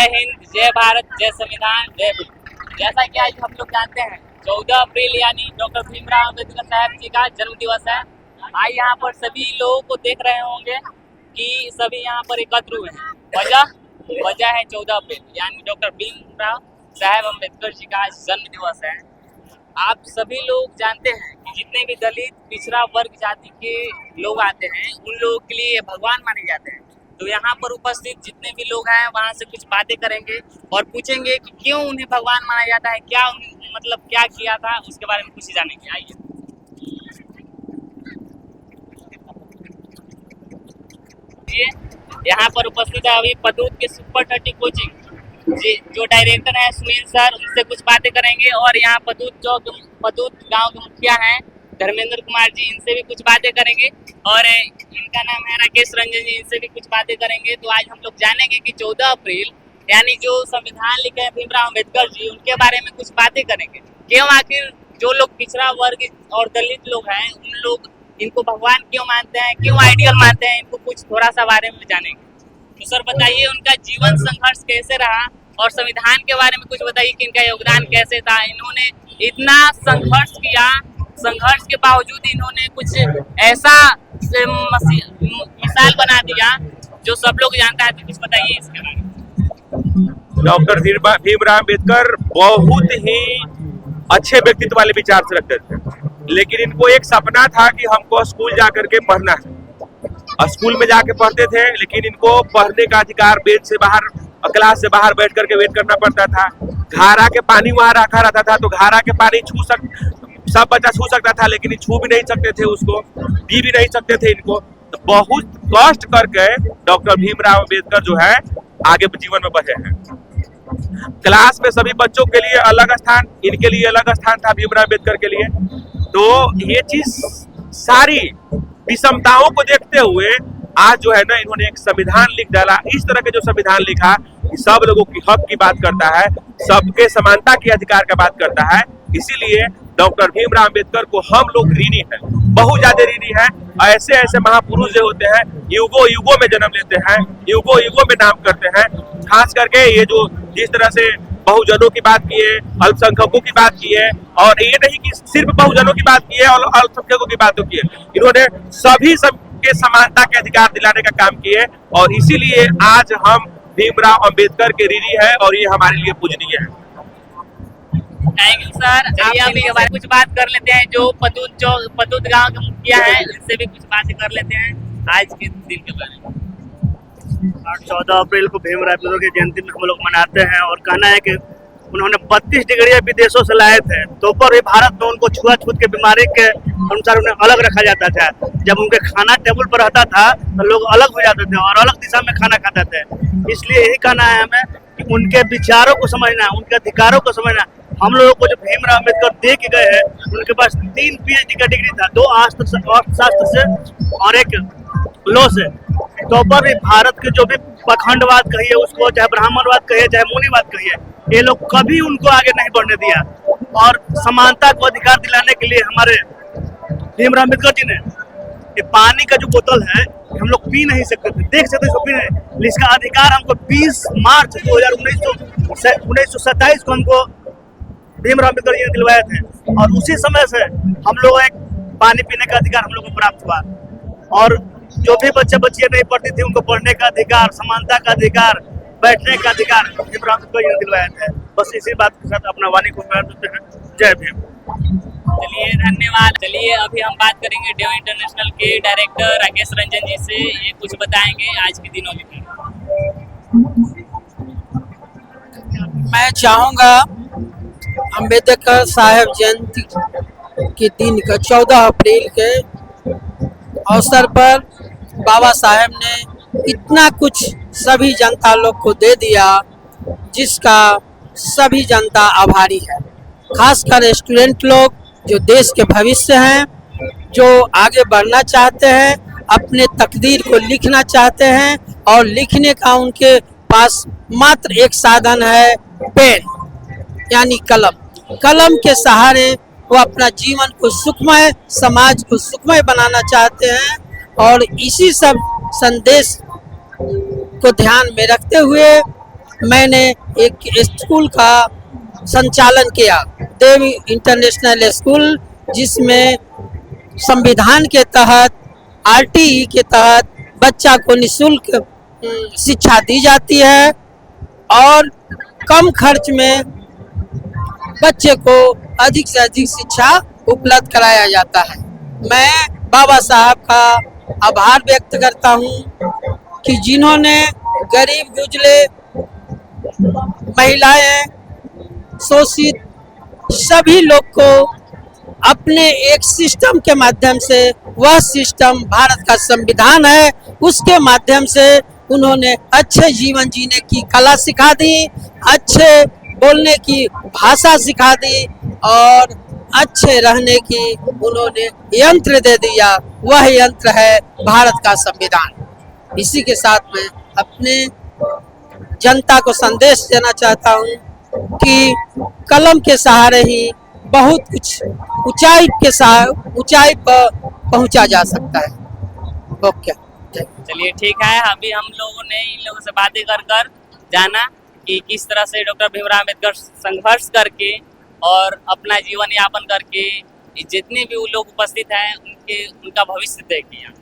जय हिंद, जय भारत, जय संविधान, जय भीम। जैसा कि आज हम लोग जानते हैं 14 अप्रैल यानी डॉक्टर भीमराव अम्बेडकर साहब जी का जन्म दिवस है। आज यहाँ पर सभी लोगों को देख रहे होंगे कि सभी यहाँ पर एकत्र हुए हैं। वजह है 14 अप्रैल यानी डॉक्टर भीमराव साहब अम्बेडकर जी का आज जन्म दिवस है। आप सभी लोग जानते हैं कि जितने भी दलित पिछड़ा वर्ग जाति के लोग आते हैं उन लोगों के लिए भगवान माने जाते हैं। तो यहाँ पर उपस्थित जितने भी लोग हैं वहाँ से कुछ बातें करेंगे और पूछेंगे कि क्यों उन्हें भगवान माना जाता है, क्या मतलब क्या किया था, उसके बारे में कुछ जानेंगे। आइए। यहाँ पर उपस्थित है अभी पदूत के सुपर 30 कोचिंग जो डायरेक्टर है सुनील सर, उनसे कुछ बातें करेंगे। और यहाँ पदूत गांव के मुखिया हैं धर्मेंद्र कुमार जी, इनसे भी कुछ बातें करेंगे। और इनका नाम है राकेश रंजन जी, इनसे भी कुछ बातें करेंगे। तो आज हम लोग जानेंगे कि 14 अप्रैल यानी जो संविधान लिखे हैं भीमराव अम्बेडकर जी, उनके बारे में कुछ बातें करेंगे। क्यों आखिर जो लोग पिछड़ा वर्ग और दलित लोग हैं उन लोग इनको भगवान क्यों मानते हैं, क्यों आइडियल मानते हैं, इनको कुछ थोड़ा सा बारे में जानेंगे। तो सर बताइए उनका जीवन संघर्ष कैसे रहा और संविधान के बारे में कुछ बताइए कि इनका योगदान कैसे था। इन्होंने इतना संघर्ष किया, संघर्ष के बावजूद इन्होंने कुछ ऐसा मिसाल बना दिया जो सब लोग जानता है। तो कुछ बताइए इसके बारे में। डॉक्टर भीमराव अम्बेडकर बहुत ही अच्छे व्यक्तित्व वाले विचार से रखते थे, लेकिन इनको एक सपना था कि हमको स्कूल जाकर के पढ़ना है। स्कूल में जाके पढ़ते थे, लेकिन इनको पढ़ने का अधिकार बेंच से बाहर, क्लास से बाहर बैठ करके वेट करना पड़ता था। घारा के पानी वहां रखा रहता था, तो घारा के पानी सब बच्चा छू सकता था, लेकिन छू भी नहीं सकते थे, उसको पी भी नहीं सकते थे इनको। तो बहुत कष्ट करके डॉक्टर भीमराव अम्बेडकर जो है आगे जीवन में बढ़े हैं। क्लास में सभी बच्चों के लिए अलग स्थान, इनके लिए अलग स्थान था भीमराव अम्बेडकर के लिए। तो ये चीज सारी विषमताओं को देखते हुए आज जो है ना इन्होंने एक संविधान लिख डाला। इस तरह के जो संविधान लिखा कि सब लोगों की हक की बात करता है, सबके समानता के अधिकार का बात करता है। इसीलिए डॉक्टर भीमराव अम्बेडकर को हम लोग ऋणी हैं, बहुत ज्यादा ऋणी हैं। ऐसे ऐसे महापुरुष जो होते हैं युगों युगों में जन्म लेते हैं, युगों युगों में नाम करते हैं। खास करके ये जो जिस तरह से बहुजनों की बात की है, अल्पसंख्यकों की बात की है, और ये नहीं कि सिर्फ बहुजनों की बात की है और अल्पसंख्यकों की बात की है, इन्होंने सभी सबके समानता के अधिकार दिलाने का काम किए। और इसीलिए आज हम भीमराव अम्बेडकर के ऋणी है और ये हमारे लिए पूजनीय है। Thank you sir. चलिए अभी के बारे में कुछ बात कर लेते हैं। जो पदूत गांव के मुखिया हैं उनसे भी कुछ बातें कर लेते हैं आज के दिन के बारे में। 14 अप्रैल को भीमराव अम्बेडकर की जयंती में हम लोग मनाते हैं और कहना है कि उन्होंने 32 डिग्री विदेशों से लाए थे, तो पर भी भारत में उनको छुआछूत के बीमारी के अनुसार उन्हें अलग रखा जाता था। जब उनके खाना टेबल पर रहता था तो लोग अलग हो जाते थे और अलग दिशा में खाना खाते थे। इसलिए यही कहना है हमें कि उनके विचारों को समझना, उनके अधिकारों को समझना। हम लोगों को जो भीमराव अम्बेडकर दे के गए हैं, उनके पास 3 PhD का डिग्री था, 2 अर्थशास्त्र से और 1 लॉ से। तो पर भी भारत के जो भी पखंडवाद कहिए उसको, चाहे ब्राह्मणवाद कहिए, चाहे मुनिवाद कहिए, ये लोग कभी उनको आगे नहीं बढ़ने दिया। और समानता को अधिकार दिलाने के लिए हमारे भीमराव अम्बेडकर जी ने ये पानी का जो बोतल है हम लोग पी नहीं सकते थे, देख सकते इसको पी नहीं, इसका अधिकार हमको 20 मार्च 1927 को हमको भीमराव अम्बेडकर जी ने दिलवाए थे। और उसी समय से हम लोग एक पानी पीने का अधिकार हम लोग को प्राप्त हुआ। और जो भी बच्चियां नहीं पढ़ती थी उनको पढ़ने का अधिकार, समानता का अधिकार, बैठने का अधिकार भीमराव अम्बेडकर जी ने दिलवाए थे। बस इसी बात के साथ अपना वाणी को पूरा करते हैं। जय भीम। चलिए धन्यवाद। चलिए अभी हम बात करेंगे डेव इंटरनेशनल के डायरेक्टर राकेश रंजन जी से। ये कुछ बताएंगे आज के दिनों के बारे में। मैं चाहूँगा अम्बेडकर साहब जयंती के दिन का 14 अप्रैल के अवसर पर बाबा साहब ने इतना कुछ सभी जनता लोग को दे दिया जिसका सभी जनता आभारी है। खासकर स्टूडेंट लोग जो देश के भविष्य हैं, जो आगे बढ़ना चाहते हैं, अपने तकदीर को लिखना चाहते हैं और लिखने का उनके पास मात्र एक साधन है, पेन यानी कलम। कलम के सहारे वो अपना जीवन को सुखमय, समाज को सुखमय बनाना चाहते हैं। और इसी सब संदेश को ध्यान में रखते हुए मैंने एक स्कूल का संचालन किया, देव इंटरनेशनल स्कूल, जिसमें संविधान के तहत, आरटीई के तहत बच्चा को निःशुल्क शिक्षा दी जाती है और कम खर्च में बच्चे को अधिक से अधिक शिक्षा उपलब्ध कराया जाता है। मैं बाबा साहब का आभार व्यक्त करता हूँ कि जिन्होंने गरीब गुजरे, महिलाएं, शोषित सभी लोग को अपने एक सिस्टम के माध्यम से, वह सिस्टम भारत का संविधान है, उसके माध्यम से उन्होंने अच्छे जीवन जीने की कला सिखा दी, अच्छे बोलने की भाषा सिखा दी और अच्छे रहने की उन्होंने यंत्र दे दिया। वह यंत्र है भारत का संविधान। इसी के साथ मैं अपने जनता को संदेश देना चाहता हूँ कि कलम के सहारे ही बहुत कुछ ऊंचाई पर पहुंचा जा सकता है। ओके, चलिए ठीक है। अभी हम लोगों ने इन लोगों से बातें कर जाना कि किस तरह से डॉक्टर भीमराव अम्बेडकर संघर्ष करके और अपना जीवन यापन करके जितने भी लोग उपस्थित हैं उनका भविष्य तय किया।